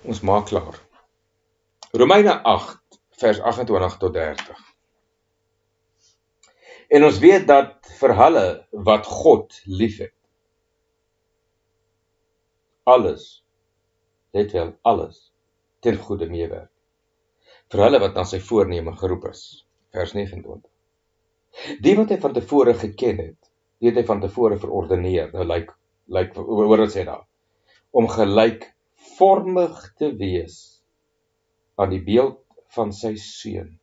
Ons maak klaar. Romeine 8, vers 28 tot 30. En ons weet dat vir hulle wat God liefhet, alles, let wel, alles, ten goeie meewerk. Vir hulle wat na sy voorneme geroep is, vers 29. Die wat hy van tevore geken het, die het hy van tevore verordeneer, nou hoor wat sê daar, om gelykvormig te wees aan die beeld van sy seun,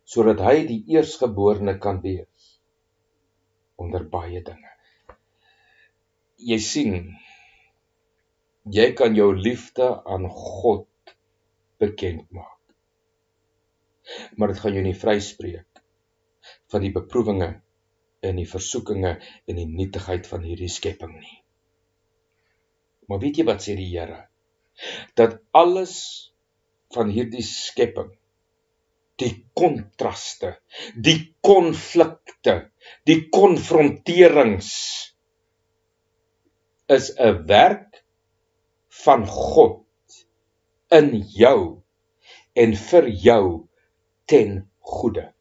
sodat hy die eerstgeborene kan wees onder baie dinge. Jy sien, jy kan jou liefde aan God bekend maak, maar dit gaan jou nie vryspreek van die beproewinge en die versoekinge en die nietigheid van hierdie skepping nie. Maar weet jy wat sê die Here? Dat alles van hierdie skepping, die kontraste, die konflikte, die konfronterings, is 'n werk van God in jou en vir jou ten goeie.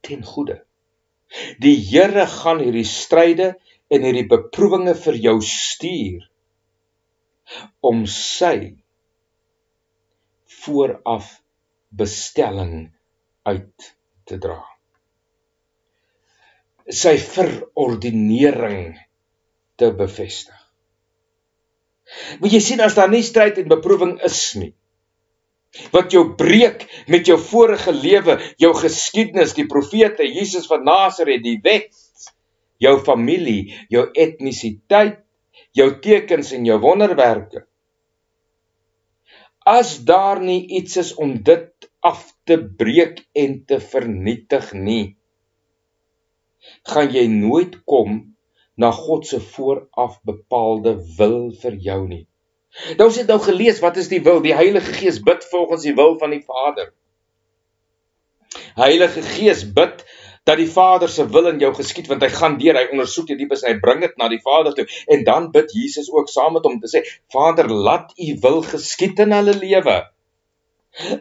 Ten goeie. Die Here gaan hierdie stryde en hierdie beproewinge vir jou stuur om sy vooraf bestelling uit te dra. Sy verordinering te bevestig. Maar jy sien, as daar nie stryd en beproewing is nie, wat jou breek met jou vorige lewe, jou geskiedenis, die profete, Jesus van Nasaret, die wet, jou familie, jou etnisiteit, jou tekens en jou wonderwerke. As daar nie iets is om dit af te breek en te vernietig nie, gaan jy nooit kom na God se vooraf bepaalde wil vir jou nie. Nou ons het nou gelees, wat is die wil? Die Heilige Gees bid volgens die wil van die Vader. Heilige Gees bid dat die Vader se wil in jou geskied, want hy gaan deur, hy ondersoek die diepes, hy bring dit na die Vader toe, en dan bid Jesus ook saam met hom te sê, Vader, laat u wil geskied in hulle lewe.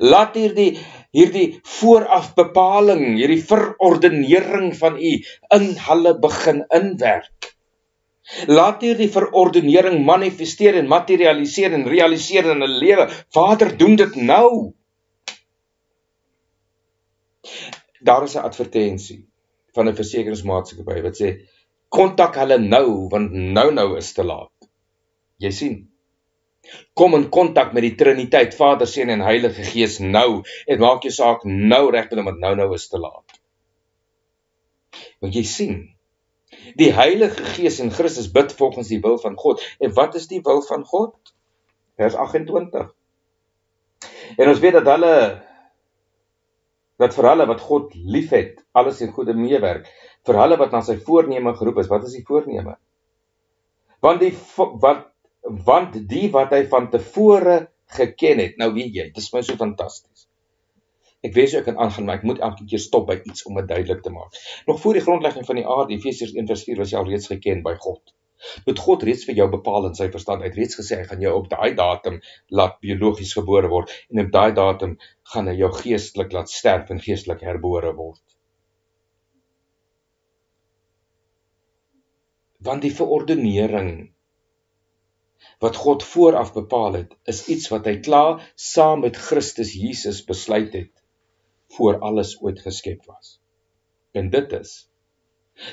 Laat hierdie vooraf bepaling, hierdie verordenering van u in hulle begin inwerk. Laat hierdie verordenering manifesteer en materialiseer en realiseer in hulle lewe. Vader, doen dit nou. Daar is 'n advertensie van 'n versekeringsmaatskappy wat sê, kontak hulle nou, want nou is te laat. Jy sien, kom in kontak met die Triniteit, Vader, Seun en Heilige Gees nou, en maak jou saak nou reg, want nou is te laat. Want jy sien, die Heilige Gees en Christus bid volgens die wil van God. En wat is die wil van God? Vers 28. En ons weet dat vir hulle wat God liefhet, alles in goeie meewerk. Vir hulle wat na sy voorneme geroep is. Wat is die voorneme? Want die wat hy van tevore geken het, nou weet jy, dit is my so fantasties. Ek weet so ek kan aangaan, maar ek moet elke keer stop by iets om dit duidelik te maak. Nog voor die grondlegging van die aarde, Efesiërs 1:4, was jy al reeds geken by God. Met God reeds vir jou bepaal in sy verstand. Hy het reeds gesê, hy gaan jou op daai datum laat biologies gebore word, en op daai datum gaan hy jou geestelik laat sterf en geestelik herbore word. Want die verordenering wat God vooraf bepaal het, is iets wat hy klaar saam met Christus Jesus besluit het, voor alles ooit geskep was. En dit is,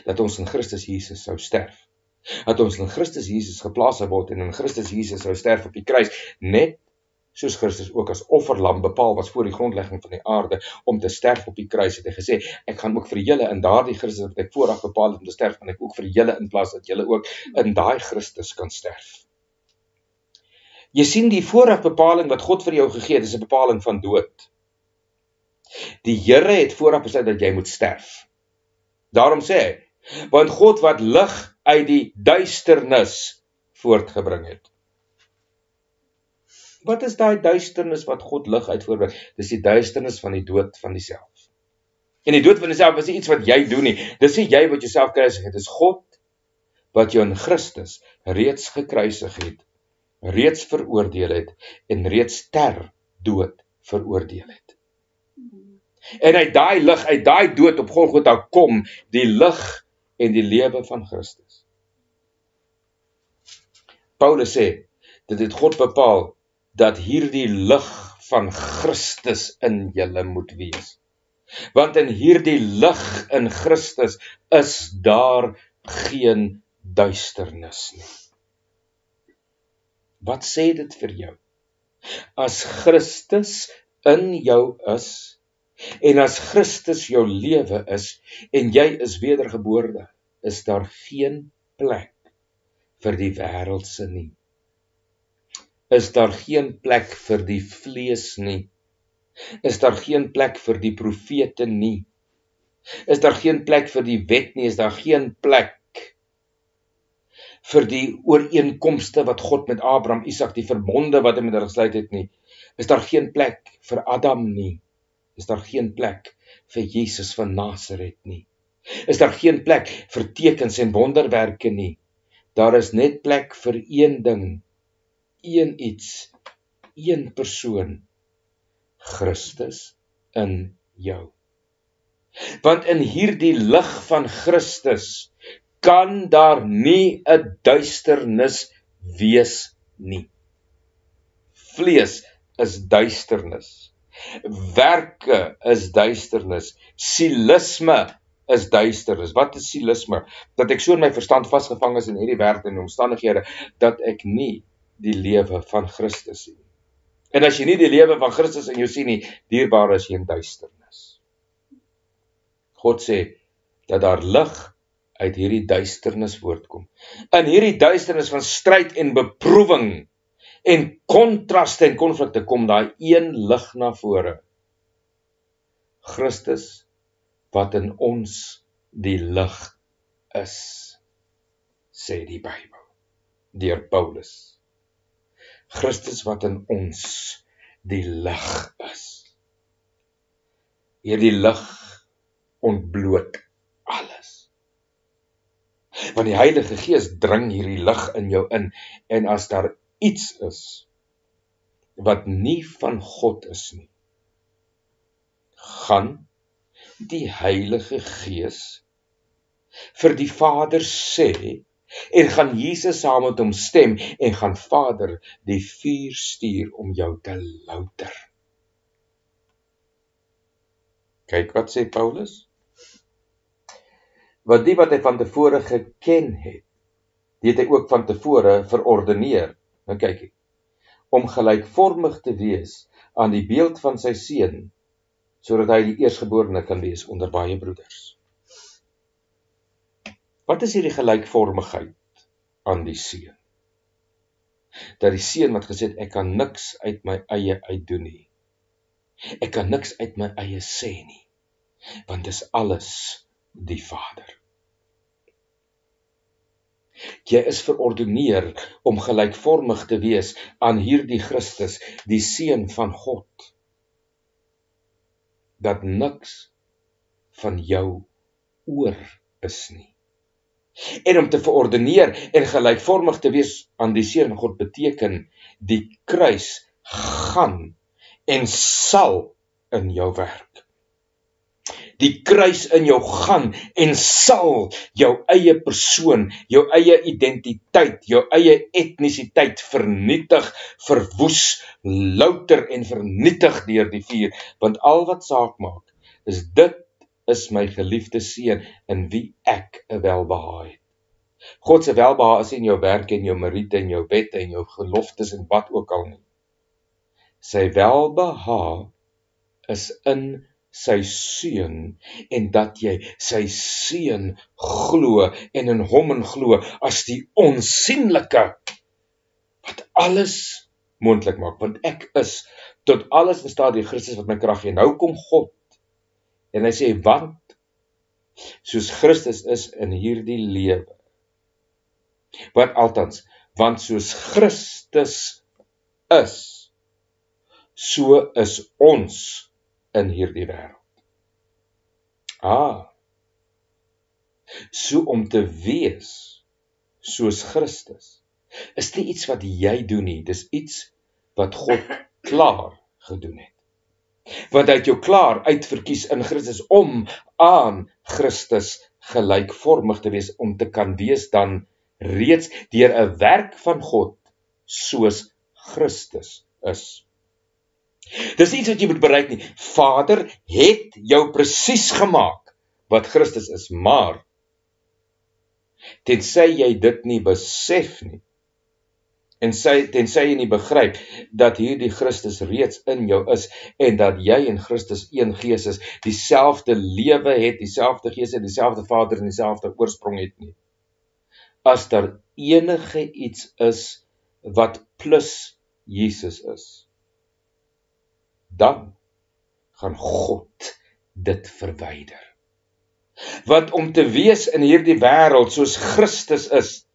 dat ons in Christus Jesus sou sterf. Dat ons in Christus Jesus geplaas sou word, en in Christus Jesus sou sterf op die kruis, net soos Christus ook as offerlam bepaal was voor die grondlegging van die aarde, om te sterf op die kruis, het hy gesê, ek gaan ook vir julle in daardie Christus wat ek vooraf bepaal het om te sterf, gaan ek ook vir julle in plaas dat julle ook in daai Christus kan sterf. Jy sien, die vooraf bepaling wat God vir jou gegee het, is 'n bepaling van dood. Die Here het vooraf besluit dat jy moet sterf. Daarom sê hy, want God wat lig uit die duisternis voortgebring het. Wat is daai duisternis wat God lig uit voortbring? Dis die duisternis van die dood van diself. En die dood van diself is nie iets wat jy doen nie. Dis nie jy wat jouself kruisig het. Dis God wat jou in Christus reeds gekruisig het reeds veroordeel het en reeds ter dood veroordeel het. En uit daai lig, uit daai dood op Golgotha kom die lig en die lewe van Christus. Paulus sê, dit het God bepaal dat hierdie lig van Christus in julle moet wees. Want in hierdie lig in Christus is daar geen duisternis nie. Wat sê dit vir jou? As Christus in jou is, en as Christus jou lewe is, en jy is wedergebore, is daar geen plek vir die wêreldse nie. Is daar geen plek vir die vlees nie. Is daar geen plek vir die profete nie. Is daar geen plek vir die wet nie. Is daar geen plek vir die ooreenkomste wat God met Abraham, Isak, die verbonde wat hy met hulle gesluit het nie. Is daar geen plek vir Adam nie. Is daar geen plek vir Jesus van Nasaret nie. Is daar geen plek vir tekens en wonderwerke nie. Daar is net plek vir een ding, een iets, een persoon, Christus in jou. Want in hierdie lig van Christus kan daar nie 'n duisternis wees nie. Vlees is duisternis. Werke is duisternis. Sielisme is duisternis. Wat is sielisme? Dat ek so in my verstand vasgevang is in hierdie wêreld en omstandighede, dat ek nie die lewe van Christus sien. En as jy nie die lewe van Christus in jou sien nie, dierbare, is jy in duisternis. God sê dat daar lig uit hierdie duisternis voortkom. In hierdie duisternis van stryd en beproewing en kontraste en konflikte kom daar een lig na vore. Christus wat in ons die lig is, sê die Bybel, deur Paulus. Christus wat in ons die lig is. Hierdie lig ontbloot alles. Want die Heilige Gees dring hierdie lig in jou in, en as daar iets is wat nie van God is nie, gaan die Heilige Gees vir die Vader sê, en gaan Jesus saam met hom stem, en gaan Vader die vuur stuur om jou te louter. Kyk wat sê Paulus. Want die wat hy van tevore geken het, die het hy ook van tevore verordeneer. Nou kyk ek, om gelykvormig te wees aan die beeld van sy seun, sodat hy die eerstgeborene kan wees onder baie broeders. Wat is hierdie gelykvormigheid aan die seun? Dat die seun wat gesê het, ek kan niks uit my eie uitdoen nie. Ek kan niks uit my eie sê nie, want dis alles die Vader. Jy is verordeneer om gelykvormig te wees aan hierdie Christus, die seun van God, dat niks van jou oor is nie. En om te verordeneer en gelykvormig te wees aan die seun van God beteken, die kruis gaan en sal in jou werk. Die kruis in jou gaan en sal jou eie persoon, jou eie identiteit, jou eie etnisiteit vernietig, verwoes, louter en vernietig deur die vuur. Want al wat saak maak, is dit is my geliefde seun in wie ek 'n welbehae het. God se welbehae is in jou werk en jou meriete en jou wette en jou geloftes en wat ook al nie. Sy welbehae is in sy seun, en dat jy sy seun glo en in hom en glo as die onsienlike wat alles moontlik maak, want ek is tot alles in staat deur Christus wat my krag gee. Nou kom God en hy sê, want soos Christus is in hierdie lewe, want soos Christus is, so is ons in hierdie wêreld. So om te wees soos Christus, is nie iets wat jy doen nie, dis iets wat God klaar gedoen het. Want hy het jou klaar uitverkies in Christus om aan Christus gelykvormig te wees, om te kan wees dan reeds deur 'n werk van God soos Christus is. Dis nie iets wat jy moet bereik nie. Vader het jou presies gemaak wat Christus is, maar tensy jy dit nie besef nie, en tensy jy nie begryp dat hierdie Christus reeds in jou is, en dat jy en Christus een gees is, dieselfde lewe het, dieselfde gees het, dieselfde Vader en dieselfde oorsprong het nie. As daar enige iets is wat plus Jesus is, dan gaan God dit verwyder. Want om te wees in hierdie wêreld soos Christus is,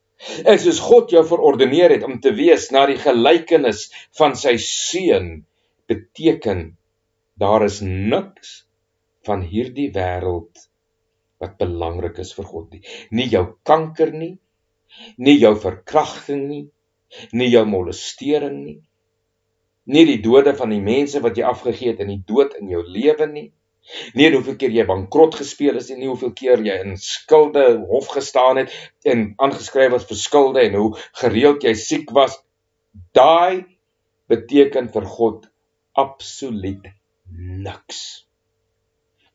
en soos God jou verordeneer het om te wees na die gelykenis van sy seun, beteken daar is niks van hierdie wêreld wat belangrik is vir God nie. Nie jou kanker nie, nie jou verkragting nie, nie jou molestering nie, nie die dode van die mense wat jy afgegee het in die dood in jou lewe nie, nie hoeveel keer jy bankrot gespeel is nie hoeveel keer jy in skulde hof gestaan het en aangeskryf was vir skulde en hoe gereeld jy siek was. Daai beteken vir God absoluut niks.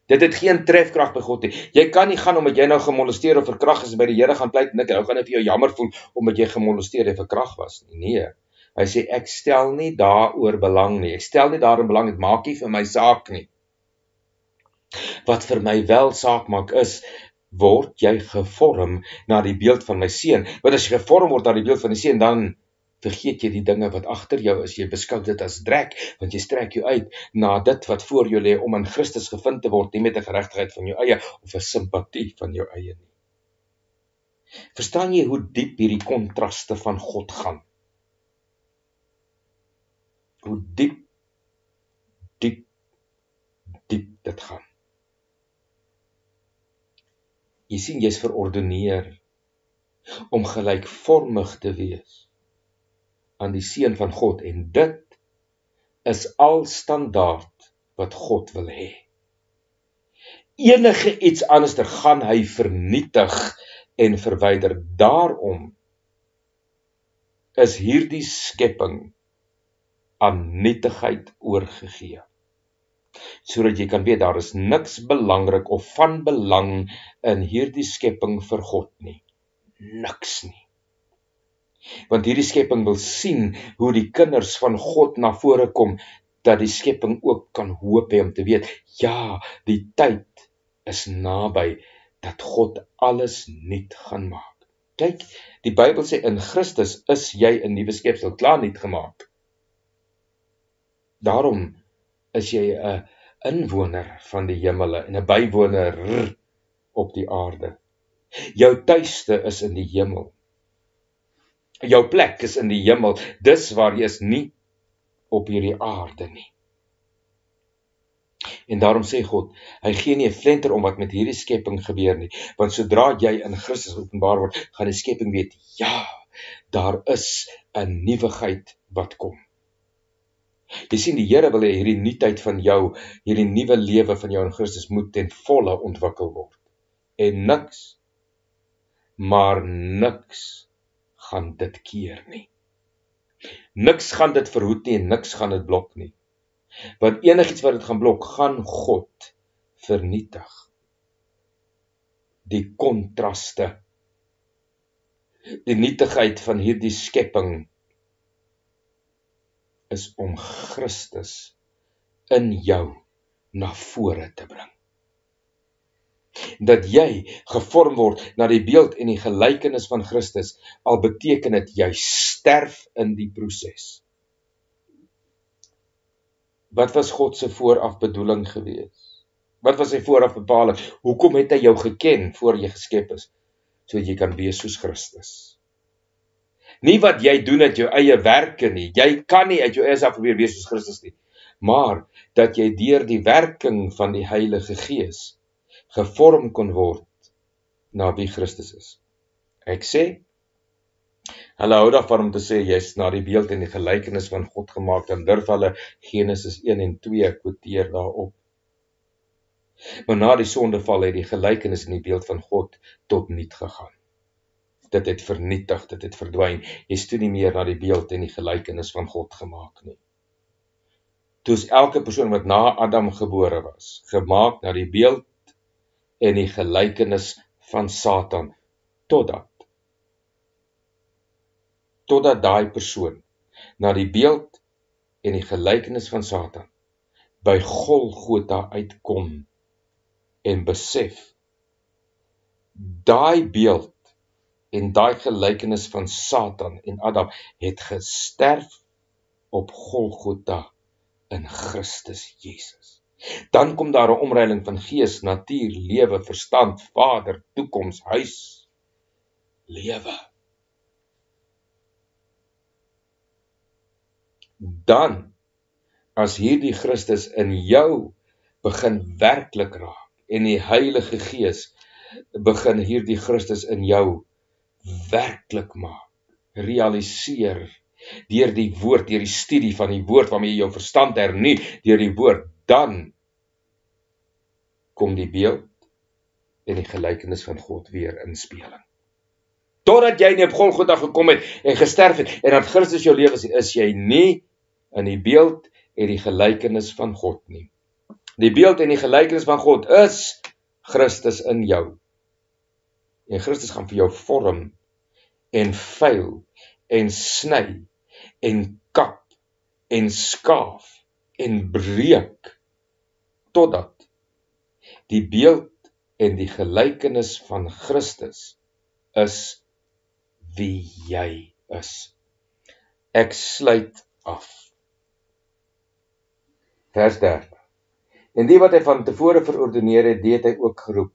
Dit het geen trefkrag by God nie. Jy kan nie gaan omdat jy nou gemolesteer of verkrag is by die Here gaan pleit nik, nou gaan hy vir jou jammer voel omdat jy gemolesteer en verkrag was nie. Nee, hy sê ek stel nie daaroor belang nie. Ek stel nie daarin belang, dit maak nie vir my saak nie. Wat vir my wel saak maak is, word jy gevorm na die beeld van my seun. Want as jy gevorm word na die beeld van die seun, dan vergeet jy die dinge wat agter jou is. Jy beskou dit as drek, want jy strek jou uit na dit wat voor jou lê om in Christus gevind te word, nie met 'n geregtigheid van jou eie of 'n simpatie van jou eie nie. Verstaan jy hoe diep hierdie kontraste van God gaan? Hoe diep dit gaan. Jy sien, jy's verordeneer om gelykvormig te wees aan die seun van God, en dit is al standaard wat God wil hê. Enige iets anderster gaan hy vernietig en verwyder. Daarom is hierdie skepping aan nietigheid oorgegee, sodat jy kan weet daar is niks belangrik of van belang in hierdie skepping vir God nie. Niks nie. Want hierdie skepping wil sien hoe die kinders van God na vore kom, dat die skepping ook kan hoop hê om te weet, ja, die tyd is naby dat God alles nuut gaan maak. Kyk, die Bybel sê in Christus is jy 'n nuwe skepsel, klaar nuut gemaak. Daarom is jy 'n inwoner van die hemele en 'n bywoner op die aarde. Jou tuiste is in die hemel. Jou plek is in die hemel, dis waar jy is, nie op hierdie aarde nie. En daarom sê God, hy gee nie 'n flenter om wat met hierdie skepping gebeur nie, want sodra jy in Christus openbaar word, gaan die skepping weet, ja, daar is 'n nuwigheid wat kom. Jy sien, die Here wil hê hierdie nuutheid van jou, hierdie nuwe lewe van jou in Christus moet ten volle ontwikkel word. En niks, maar niks gaan dit keer nie. Niks gaan dit verhoed nie en niks gaan dit blok nie. Want enigiets wat dit gaan blok, gaan God vernietig. Die kontraste, die nietigheid van hierdie skepping is om Christus in jou na vore te bring. Dat jy gevorm word na die beeld en die gelykenis van Christus, al beteken dit jy sterf in die proses. Wat was God se voorafbedoeling gewees? Wat was sy voorafbepaling? Hoekom het hy jou geken voor jy geskep is? Sodat jy kan wees soos Christus. Nie wat jy doen uit jou eie werke nie. Jy kan nie uit jou eie self probeer wees soos Christus nie. Maar dat jy deur die werking van die Heilige Gees gevorm kon word na wie Christus is. Ek sê, Hulle hou daarvan om te sê, jy is na die beeld en die gelykenis van God gemaak, dan durf hulle Genesis 1 en 2 quoteer daarop. Maar na die sondeval het die gelykenis en die beeld van God tot niet gegaan. Dit het vernietig, dit het verdwyn. Jy is toe nie meer na die beeld en die gelykenis van God gemaak nie. Toe is elke persoon wat na Adam gebore was, gemaak na die beeld en die gelykenis van Satan, totdat daai persoon na die beeld en die gelykenis van Satan by Golgotha uitkom en besef, daai beeld en daai gelykenis van Satan en Adam het gesterf op Golgotha in Christus Jesus. Dan kom daar 'n omreiling van gees, natuur, lewe, verstand, Vader, toekoms, huis, lewe. Dan, as hierdie Christus in jou begin werklik raak, en die Heilige Gees begin hierdie Christus in jou werklik maak, realiseer, deur die woord, deur die studie van die woord, waarmee jy jou verstand hernie, deur die woord, dan kom die beeld en die gelykenis van God weer in speling. Totdat jy nie op Golgotha gekom het en gesterf het, en dat Christus jou lewe is jy nie in die beeld en die gelykenis van God nie. Die beeld en die gelykenis van God is Christus in jou. En Christus gaan vir jou vorm en vuil en sny en kap en skaaf en breek, totdat die beeld en die gelykenis van Christus is wie jy is. Ek sluit af. Vers 30. En die wat hy van tevore verordeneer het, die het hy ook geroep.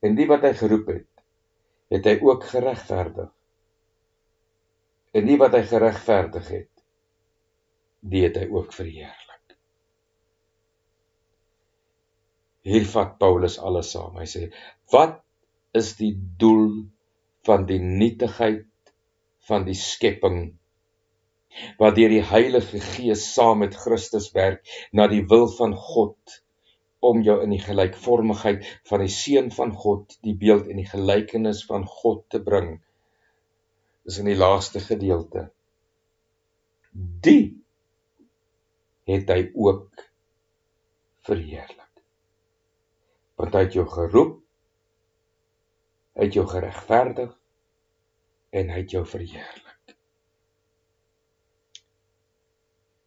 En die wat hy geroep het, het hy ook geregverdig. En die wat hy geregverdig het, die het hy ook verheerlik. Hier vat Paulus alles saam. Hy sê, wat is die doel van die nietigheid van die skepping, waardeur die Heilige Gees saam met Christus werk, na die wil van God, om jou in die gelykvormigheid van die Seun van God, die beeld en die gelykenis van God te bring. Dis in die laaste gedeelte. Die het hy ook verheerlik. Want hy het jou geroep, hy het jou geregverdig, en hy het jou verheerlik.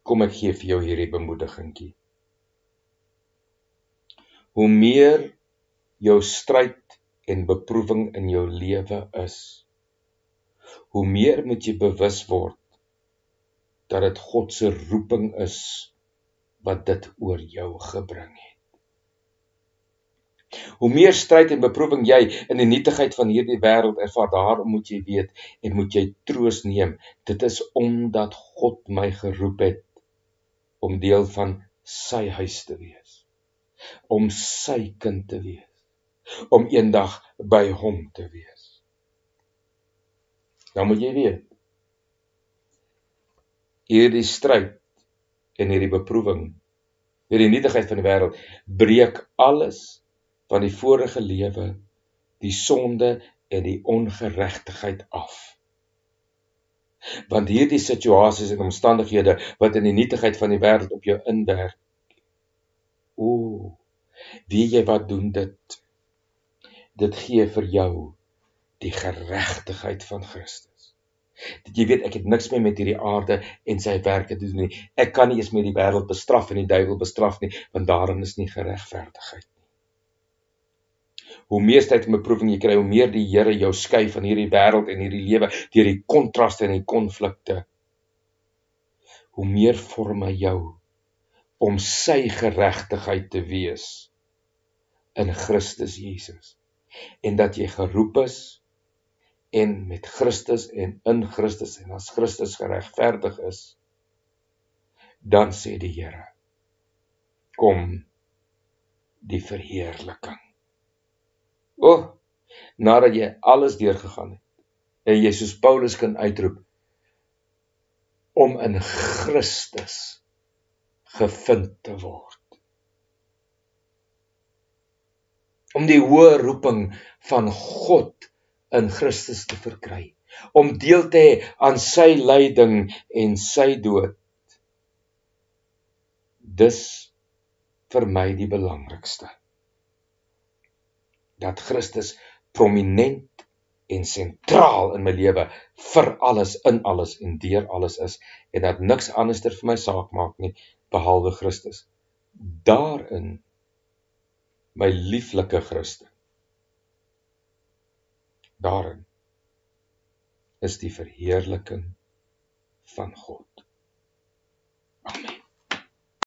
Kom ek gee vir jou hierdie bemoedigingkie. Hoe meer jou stryd en beproewing in jou lewe is, hoe meer moet jy bewus word dat dit God se roeping is wat dit oor jou gebring het. Hoe meer stryd en beproewing jy in die nietigheid van hierdie wêreld ervaar, daarom moet jy weet en moet jy troos neem. Dit is omdat God my geroep het om deel van sy huis te wees, om sy kind te wees, om eendag by hom te wees. Dan moet jy weet, hierdie stryd en hierdie beproewing, hierdie nietigheid van die wêreld, breek alles van die vorige lewe, die sonde en die ongeregtigheid af. Want hierdie situasies en omstandighede wat in die nietigheid van die wêreld op jou inwerk, weet jy wat doen dit? Dit gee vir jou die geregtigheid van Christus. Dat jy weet, ek het niks meer met hierdie aarde en sy werke te doen nie. Ek kan nie eens met die wêreld bestraf en die duiwel bestraf nie, want daarin is nie geregverdigheid. Hoe meer tyd en beproewing jy kry, hoe meer die Here jou skei van hierdie wêreld en hierdie lewe, deur die kontraste en die konflikte, hoe meer vorm hy jou om sy geregtigheid te wees in Christus Jesus. En dat jy geroep is en met Christus en in Christus en as Christus geregverdig is, dan sê die Here, kom die verheerliking. Nadat jy alles deurgegaan het, en jy soos Paulus kan uitroep, om in Christus gevind te word. Om die hoë roeping van God in Christus te verkry. Om deel te hê aan sy lyding en sy dood. Dis vir my die belangrikste. Dat Christus prominent en sentraal in my lewe vir alles, in alles en deur alles is, en dat niks anderster vir my saak maak nie, behalwe Christus. Daarin, my lieflike Christen, daarin is die verheerliking van God.